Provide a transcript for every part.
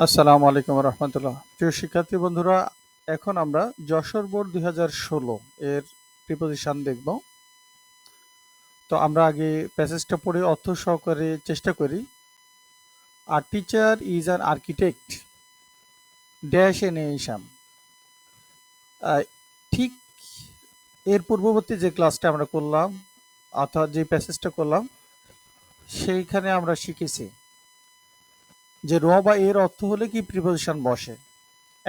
আসসালামু আলাইকুম রহমতুল্লাহ। প্রিয় শিক্ষার্থী বন্ধুরা, এখন আমরা যশোর বোর্ড 2016 এর প্রিপোজিশন দেখব। তো আমরা আগে প্যাসেজটা পড়ে অর্থ সহকারে চেষ্টা করি। আর teacher is an architect dash a nation. ঠিক এর পূর্ববর্তী যে ক্লাসটা আমরা করলাম, অর্থাৎ যে প্যাসেজটা করলাম, সেইখানে আমরা শিখেছি যে র বা এর অর্থ হলে কি প্রিপোজিশন বসে।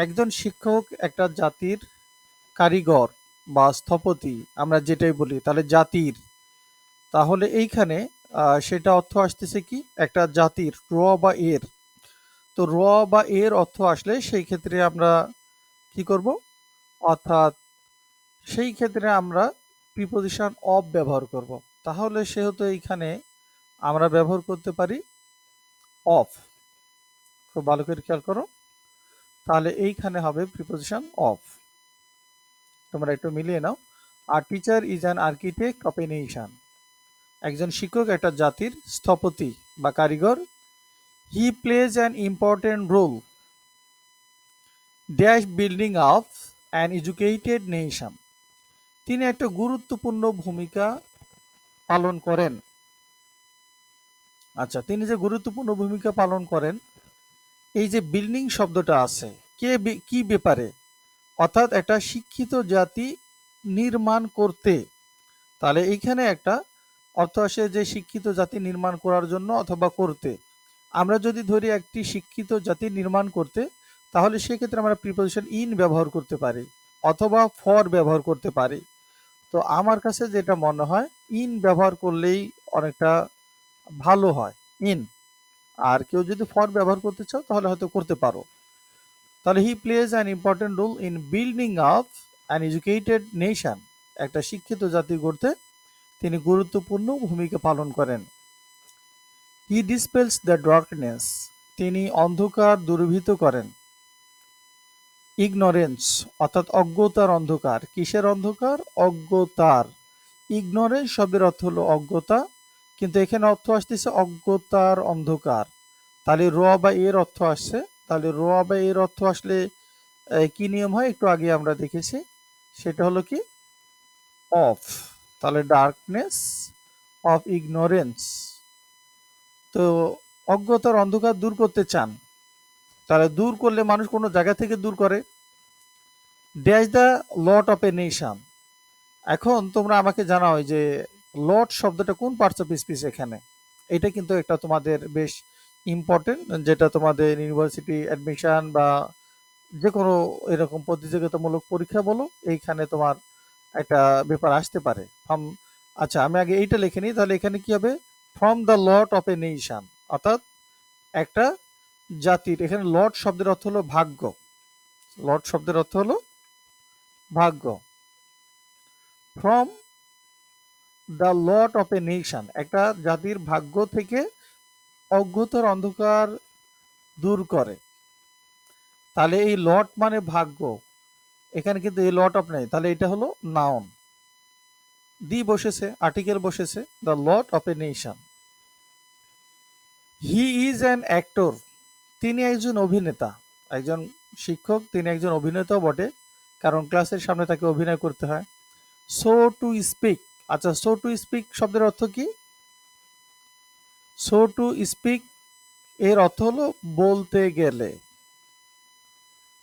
একজন শিক্ষক একটা জাতির কারিগর বা স্থপতি, আমরা যেটাই বলি তাহলে জাতির, তাহলে এইখানে সেটা অর্থ আসতেছে কি একটা জাতির র বা এর। তো র বা এর অর্থ আসলে সেই ক্ষেত্রে আমরা কি করব, অর্থাৎ সেই ক্ষেত্রে আমরা প্রিপোজিশন অফ ব্যবহার করব। তাহলে সেহেতু এইখানে আমরা ব্যবহার করতে পারি অফ। খুব ভালো করে খেয়াল করো, তাহলে এইখানে হবে প্রিপোজিশন অফ। তোমরা একটু মিলিয়ে নাও। আর teacher is an architect of a nation, একজন শিক্ষক একটা জাতির স্থপতি বা কারিগর। He plays an important role dash building up an educated nation, তিনি একটা গুরুত্বপূর্ণ ভূমিকা পালন করেন। আচ্ছা, তিনি যে গুরুত্বপূর্ণ ভূমিকা পালন করেন, এই যে বিল্ডিং শব্দটা আছে, কি ব্যাপারে, অর্থাৎ একটা শিক্ষিত জাতি নির্মাণ করতে। তাহলে এইখানে একটা অর্থ আসে যে শিক্ষিত জাতি নির্মাণ করার জন্য অথবা করতে। আমরা যদি ধরি একটি শিক্ষিত জাতি নির্মাণ করতে, তাহলে সেক্ষেত্রে আমরা প্রিপোজিশন ইন ব্যবহার করতে পারি অথবা ফর ব্যবহার করতে পারি। তো আমার কাছে যেটা মনে হয় ইন ব্যবহার করলেই অনেকটা ভালো হয়, ইন। আর কেউ যদি ফর ব্যবহার করতে চাও তাহলে হয়তো করতে পারো। তাহলে he plays an important role in building up an educated nation, একটা শিক্ষিত জাতি গড়তে তিনি গুরুত্বপূর্ণ ভূমিকা পালন করেন। হি ডিসপেলস দ্য ডার্কনেস, তিনি অন্ধকার দূরীভূত করেন। ইগনোরেন্স অর্থাৎ অজ্ঞতার অন্ধকার। কিসের অন্ধকার? অজ্ঞতার। ইগনোরেন্স শব্দের অর্থ হলো অজ্ঞতা, কিন্তু এখানে অর্থ আসতেছে অজ্ঞতার অন্ধকার। তাহলে র বা এর অর্থ আসছে, তাহলে র বা এর অর্থ আসলে কি নিয়ম হয় একটু আগে আমরা দেখেছি, সেটা হলো কি অফ। তাহলে ডার্কনেস অফ ইগনোরেন্স, তো অজ্ঞতার অন্ধকার দূর করতে চান। তাহলে দূর করলে মানুষ কোনো জায়গা থেকে দূর করে। Dash the lot of a nation, এখন তোমরা আমাকে জানাও যে লট শব্দটা কোন পার্টস অফ স্পিচ এখানে। এটা কিন্তু একটা তোমাদের বেশ ইম্পর্টেন্ট, যেটা তোমাদের ইউনিভার্সিটি অ্যাডমিশন বা যে কোনো এরকম প্রতিযোগিতামূলক পরীক্ষা বলো, এইখানে তোমার একটা ব্যাপার আসতে পারে ফ্রম। আচ্ছা, আমি আগে এইটা লিখে নিই, তাহলে এখানে কি হবে? From the lot of a nation, অর্থাৎ একটা জাতির। এখানে লট শব্দের অর্থ হলো ভাগ্য। লট শব্দের অর্থ হলো ভাগ্য। From the lot of a nation, একটা জাতির ভাগ্য থেকে অজ্ঞতার অন্ধকার দূর করে। তাহলে এই লট মানে ভাগ্য, এখানে কিন্তু এই লট অফ নেই, তাহলে এটা হলো নাউন। দি বসেছে, আর্টিকেল বসেছে, the lot of a nation. He is an actor, তিনি একজন অভিনেতা। একজন শিক্ষক, তিনি একজন অভিনেতাও বটে, কারণ ক্লাসের সামনে তাকে অভিনয় করতে হয়। সো টু স্পিক, আচ্ছা সো টু স্পিক শব্দের অর্থ কি? সো টু স্পিক এর অর্থ হলো বলতে গেলে।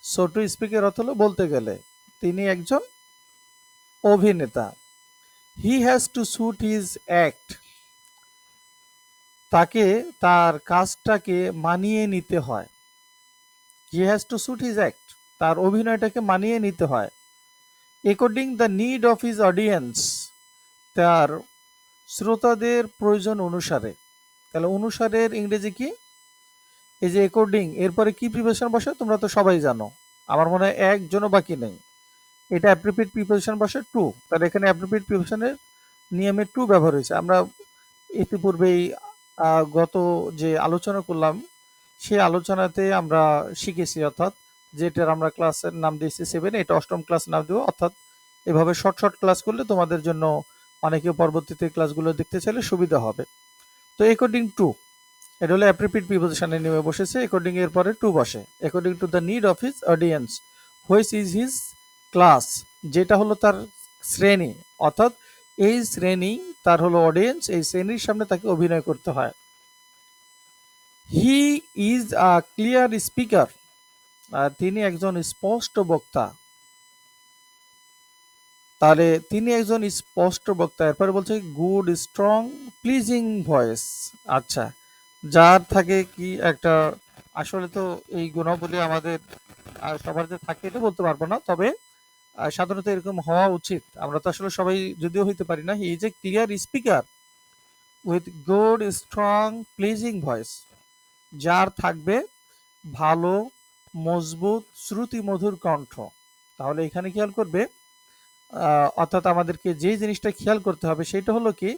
সো টু স্পিক এর অর্থ হলো বলতে গেলে। তিনি একজন অভিনেতা। He has to shoot his act, তাকে তার কাজটাকে মানিয়ে নিতে হয়। He has to shoot his act, তার অভিনয়টাকে মানিয়ে নিতে হয়। According the need of his audience, তার শ্রোতাদের প্রয়োজন অনুসারে। তাহলে অনুসারের ইংরেজি কি? এই যে অ্যাকর্ডিং, এরপরে কি প্রিপোজিশন বসে তোমরা তো সবাই জানো, আমার মনে হয় একজনও বাকি নেই। এটা অ্যাপ্রোপ্রিয়েট প্রিপোজিশন বসে টু, তাহলে এখানে অ্যাপ্রোপ্রিয়েট প্রিপোজিশনের নিয়মে টু ব্যবহার হয়েছে। আমরা ইতিপূর্বেই গত যে আলোচনা করলাম, সেই আলোচনাতে আমরা শিখেছি, অর্থাৎ যেটার আমরা ক্লাসের নাম দিয়েছি 7, এটা অষ্টম ক্লাস নাম দেবো। অর্থাৎ এভাবে শর্ট শর্ট ক্লাস করলে তোমাদের জন্য অনেকে পরবর্তীতে ক্লাসগুলো দেখতে চাইলে সুবিধা হবে। তো অ্যাকর্ডিং টু, এটা হলো অ্যাপ্রোপ্রিয়েট প্রিপোজিশনের নিয়মে বসেছে। অ্যাকর্ডিং এর পরে টু বসে। According to the need of his audience which is his class, যেটা হলো তার শ্রেণী, অর্থাৎ এই শ্রেণী তার হলো অডিয়েন্স, এই শ্রেণীর সামনে তাকে অভিনয় করতে হয়। He is a clear speaker, তিনি একজন স্পষ্ট বক্তা। তাহলে তিনি একজন স্পষ্ট বক্তা। এরপরে বলছে গুড স্ট্রং প্লিজিং ভয়েস। আচ্ছা, যার থাকে কি একটা, আসলে তো এই গুণাবলী আমাদের সবার যে থাকে এটা বলতে পারবো না, তবে সাধারণত এরকম হওয়া উচিত। আমরা তো আসলে সবাই যদিও হইতে পারি না। He is a clear speaker with good strong pleasing voice, যার থাকবে ভালো মজবুত শ্রুতি মধুর কণ্ঠ। তাহলে এখানে খেয়াল করবে, অর্থাৎ আমাদেরকে যে জিনিসটা খেয়াল করতে হবে সেটা হলো কি,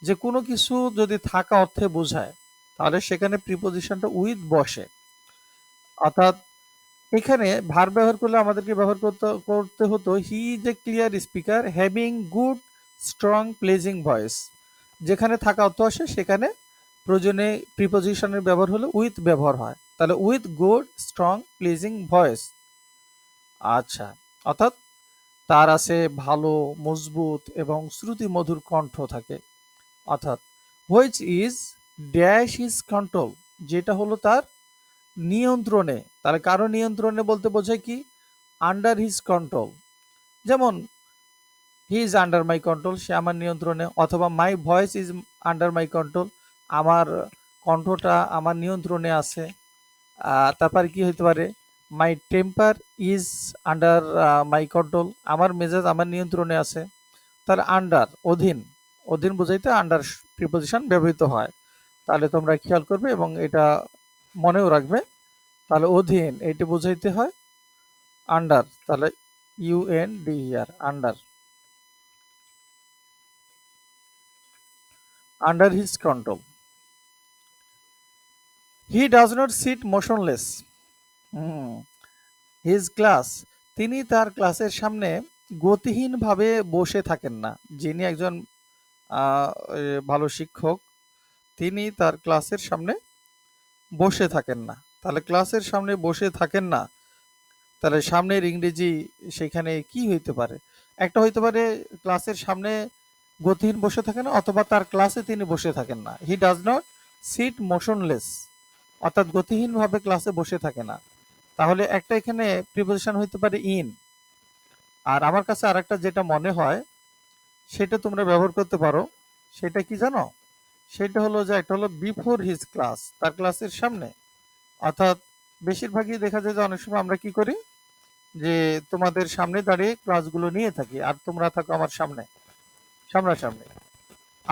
যে কোনো কিছু যদি থাকা অর্থে বোঝায় তাহলে সেখানে প্রিপোজিশনটা উইথ বসে। অর্থাৎ এখানে ভার্ব ব্যবহার করলে আমাদেরকে ব্যবহার করতে হতো he is a clear speaker having good strong pleasing voice. যেখানে থাকা অর্থ আসে সেখানে প্রয়োজনে প্রিপোজিশনের ব্যবহার হলে উইথ ব্যবহার হয়। তাহলে with good strong pleasing voice. আচ্ছা, অর্থাৎ তার আছে ভালো মজবুত এবং শ্রুতি মধুর কণ্ঠ থাকে। অর্থাৎ which is dash is control, যেটা হলো তার নিয়ন্ত্রণে। তাহলে কারো নিয়ন্ত্রণে বলতে বোঝায় কি, আন্ডার হিজ কন্ট্রোল। যেমন he is under my control, সে আমার নিয়ন্ত্রণে। অথবা my voice is under my control, আমার কণ্ঠটা আমার নিয়ন্ত্রণে আছে। তারপরে কি হতে পারে, my temper is under my control, আমার মেজাজ আমার নিয়ন্ত্রণে আছে। তার আন্ডার অধীন, অধীন বোঝাইতে আন্ডার প্রিপোজিশন ব্যবহৃত হয়। তাহলে তোমরা খেয়াল করবে এবং এটা মনেও রাখবে। তাহলে অধীন এটি বোঝাইতে হয় আন্ডার, তাহলে UNDER under, under his control. He does not seat motionless his class, তিনি তার ক্লাসের সামনে গতিহীনভাবে বসে থাকেন না। যিনি একজন ভালো শিক্ষক, তিনি তার ক্লাসের সামনে বসে থাকেন না। তাহলে ক্লাসের সামনে বসে থাকেন না, তাহলে সামনের ইংরেজি সেখানে কি হইতে পারে? একটা হইতে পারে ক্লাসের সামনে গতিহীন বসে থাকে না, অথবা তার ক্লাসে তিনি বসে থাকেন না। He does not seat motionless, অর্থাৎ গতিহীনভাবে ক্লাসে বসে থাকে না। তাহলে একটা এখানে প্রিপোজিশন হইতে পারে ইন। আর আমার কাছে আরেকটা যেটা মনে হয় সেটা তোমরা ব্যবহার করতে পারো। সেটা কি জানো? সেটা হলো যে একটা হলো বিফোর হিজ ক্লাস, তার ক্লাসের সামনে। অর্থাৎ বেশিরভাগই দেখা যায় যে অনেক সময় আমরা কি করি, যে তোমাদের সামনে দাঁড়িয়ে ক্লাসগুলো নিয়ে থাকি আর তোমরা থাকো আমার সামনে, সামনাসামনি।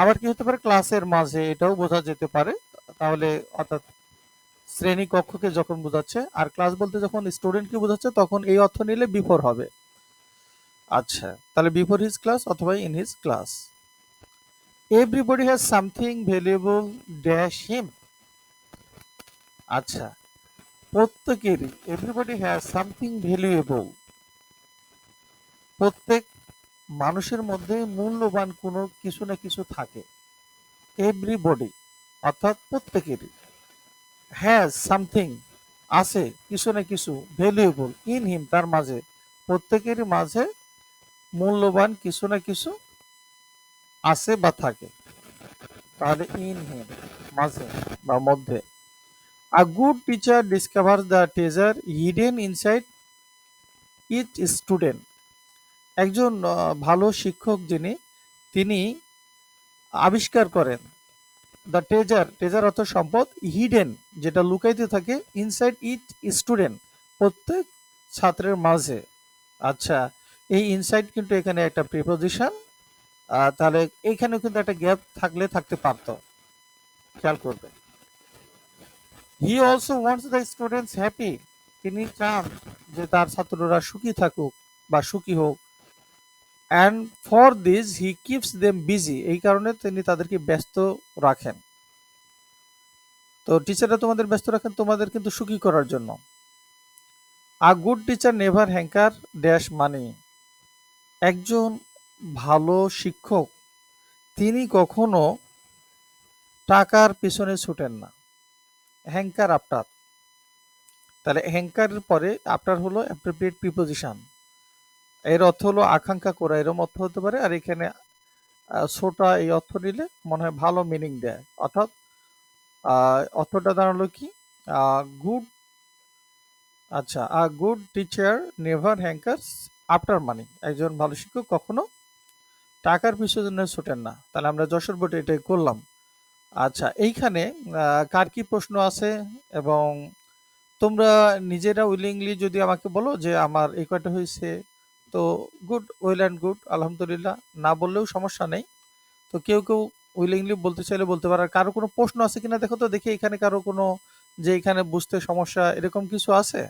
আবার কি হতে পারে ক্লাসের মাঝে, এটাও বোঝা যেতে পারে। তাহলে অর্থাৎ শ্রেণী কক্ষকে যখন বোঝাচ্ছে, আর ক্লাস বলতে যখন স্টুডেন্টকে বোঝাচ্ছে তখন এই অর্থ নিলে বিফোর হবে। আচ্ছা, তাহলে বিফোর হিজ ক্লাস অথবা in his class. Everybody has something valuable dash him. আচ্ছা, প্রত্যেকেরই, এভরিবডি হ্যাজ সামথিং ভ্যালুয়েবল, প্রত্যেক মানুষের মধ্যে মূল্যবান কোনো কিছু না কিছু থাকে। এভরিবডি অর্থাৎ প্রত্যেকেরই, হ্যাজ সামথিং আছে কিছু না কিছু, ভ্যালুয়েবল ইন হিম তার মাঝে, প্রত্যেকেরই মাঝে মূল্যবান কিছু না কিছু আছে বা থাকে। তাহলে ইন হিম মাঝে বা মধ্যে। A good teacher discover the treasure hidden inside each student. একজন ভালো শিক্ষক যিনি, তিনি আবিষ্কার করেন দ্য ট্রেজার, ট্রেজার অর্থ সম্পদ, হিডেন যেটা লুকাইতে থাকে, ইনসাইড ইচ স্টুডেন্ট প্রত্যেক ছাত্রের মাঝে। আচ্ছা, এই ইনসাইড কিন্তু এখানে একটা প্রিপোজিশন, তাহলে এখানেও কিন্তু একটা গ্যাপ থাকলে থাকতে পারতো, খেয়াল করবে। He also wants the students happy, তিনি চান যে তার ছাত্ররা সুখী থাকুক বা সুখী হোক। And for this he keeps them busy, এই কারণে তিনি তাদেরকে ব্যস্ত রাখেন। তো টিচাররা তোমাদের ব্যস্ত রাখেন তোমাদের কিন্তু সুখী করার জন্য। আ good teacher never hanker dash মানি, একজন ভালো শিক্ষক তিনি কখনো টাকার পিছনে ছুটেন না। Hanker after. তাহলে হ্যাঙ্কারের পরে আফটার হলো অ্যাপ্রোপ্রিয়েট প্রিপোজিশন। এর অর্থ হলো আকাঙ্ক্ষা করা, এরকম অর্থ হতে পারে। আর এখানে ছোটা এই অর্থ নিলে মনে হয় ভালো মিনিং দেয়। অর্থাৎ অর্থটা দাঁড়ালো কি, গুড, আচ্ছা, a good teacher never hankers after money. একজন ভালো শিক্ষক কখনো টাকার পিছনে ছোটেন না। তাহলে আমরা যশোর বোর্ডে এটাই করলাম। আচ্ছা, এইখানে কার কি প্রশ্ন আছে, এবং তোমরা নিজেরা উইলিংলি যদি আমাকে বলো যে আমার এই কয়টা হয়েছে, তো গুড, ওয়েল অ্যান্ড গুড, আলহামদুলিল্লাহ। না বললেও সমস্যা নেই। তো কেউ কেউ উইলিংলি বলতে চাইলে বলতে পারে। আর কারো কোনো প্রশ্ন আছে কিনা দেখো তো, দেখি এখানে কারো কোনো, যে এখানে বুঝতে সমস্যা এরকম কিছু আছে।